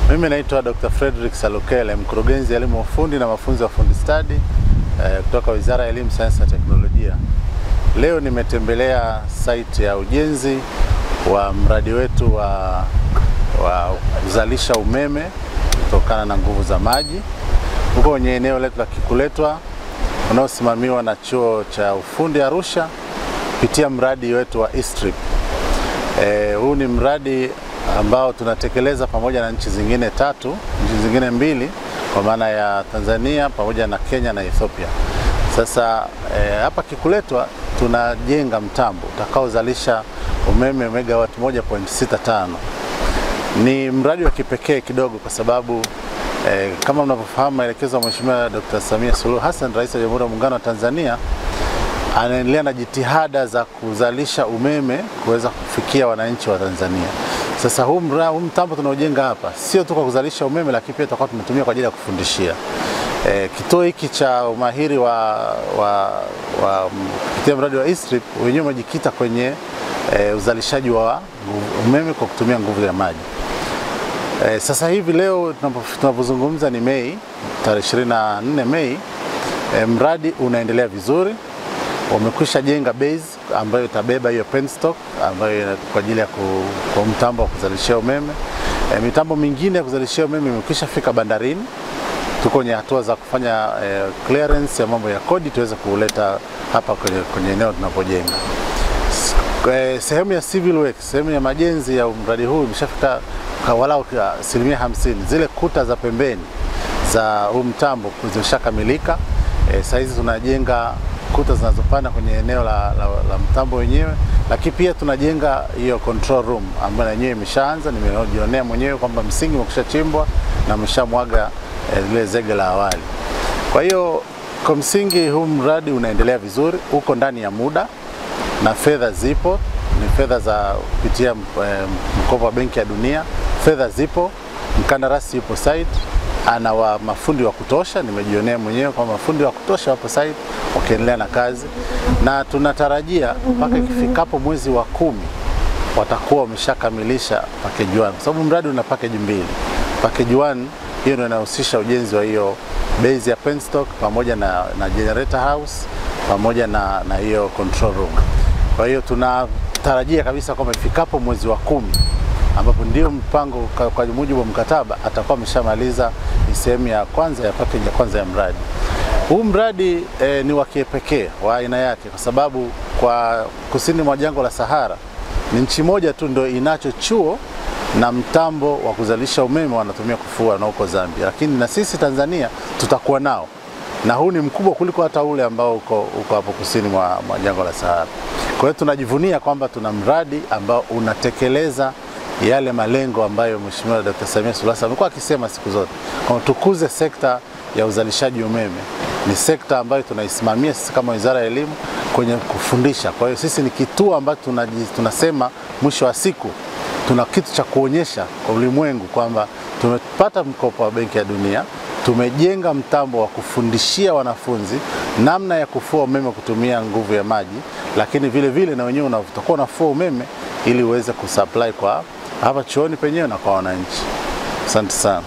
Mimi naitwa Dr. Frederick Salukele, mkurugenzi elimu ufundi na mafunzo ya ufundi stadi kutoka Wizara ya Elimu, Sayansi na Teknolojia. Leo nimetembelea site ya ujenzi wa mradi wetu wa kuzalisha umeme kutokana na nguvu za maji huko kwenye eneo letu la Kikuletwa unaosimamiwa na Chuo cha Ufundi Arusha kupitia mradi wetu wa E-Strip. Huu ni mradi ambao tunatekeleza pamoja na nchi zingine mbili kwa maana ya Tanzania pamoja na Kenya na Ethiopia. Sasa hapa Kikuletwa tunajenga mtambo utakaozalisha umeme megawatt 1.65. Ni mradi wa kipekee kidogo kwa sababu kama mnavyofahamu maelekezo ya Mheshimiwa Dr. Samia Suluhu Hassan, Rais wa Jamhuri ya Muungano wa Tanzania, anaendelea na jitihada za kuzalisha umeme kuweza kufikia wananchi wa Tanzania. Sasa huu mtambo tunaojenga hapa sio tu kwa kuzalisha umeme, lakini pia tutakuwa tumetumia kwa ajili ya kufundishia. Kituo hiki cha umahiri kupitia mradi wa E-Strip wenyewe umejikita kwenye uzalishaji wa umeme kwa kutumia nguvu ya maji. Sasa hivi leo tunapozungumza ni Mei, tarehe 24 Mei, mradi unaendelea vizuri. Wamekwisha jenga base ambayo itabeba hiyo penstock ambayo kwa ajili ya kwa mtambo wa kuzalishia umeme. Mitambo mingine ya kuzalishia umeme imekwisha fika bandarini. Tuko kwenye hatua za kufanya clearance ya mambo ya kodi tuweze kuleta hapa kwenye eneo tunapojenga. Sehemu ya civil works, sehemu ya majenzi ya mradi huu imeshafika walau 50%. Zile kuta za pembeni za huu mtambo zimeshakamilika. Sasa hizi tunajenga kuta zinazopanda kwenye eneo la mtambo wenyewe, lakini pia tunajenga hiyo control room ambayo yenyewe imeshaanza. Nimejionea mwenyewe kwamba msingi umeshachimbwa na umeshamwaga ile zege la awali. Kwa hiyo kwa msingi huu mradi unaendelea vizuri, uko ndani ya muda na fedha zipo, ni fedha za kupitia mkopo wa Benki ya Dunia. Fedha zipo, mkandarasi yupo site, ana mafundi wa kutosha. Nimejionea mwenyewe kwa mafundi wa kutosha wapo site wakiendelea na kazi, na tunatarajia mpaka ikifikapo mwezi wa 10 watakuwa wameshakamilisha package 1, kwa sababu mradi una package mbili. Package 1 hiyo ndio inahusisha ujenzi wa hiyo base ya penstock pamoja na generator house pamoja na hiyo control room. Kwa hiyo tunatarajia kabisa kwamba ifikapo mwezi wa 10 ambapo ndio mpango kwa mujibu wa mkataba atakuwa ameshamaliza sehemu ya kwanza ya package ya kwanza ya mradi. Huu mradi ni wa kipekee wa aina yake kwa sababu kwa kusini mwa jangwa la Sahara ni nchi moja tu ndio inacho chuo na mtambo wa kuzalisha umeme wanatumia kufua na huko Zambia, lakini na sisi Tanzania tutakuwa nao, na huu ni mkubwa kuliko hata ule ambao uko hapo kusini mwa jangwa la Sahara. Kwa hiyo tunajivunia kwamba tuna mradi ambao unatekeleza yale malengo ambayo Mheshimiwa Dr. Samia Suluhu Hassan amekuwa akisema siku zote kwamba tukuze sekta ya uzalishaji umeme. Ni sekta ambayo tunaisimamia sisi kama Wizara ya Elimu kwenye kufundisha. Kwa hiyo sisi ni kituo ambacho tunasema mwisho wa siku tuna kitu cha kuonyesha kwa ulimwengu kwamba tumepata mkopo wa Benki ya Dunia, tumejenga mtambo wa kufundishia wanafunzi namna ya kufua umeme kutumia nguvu ya maji, lakini vile vile na wenyewe utakuwa unafua umeme ili uweze kusupply kwa hapa chuoni penyewe na kwa wananchi. Asante sana.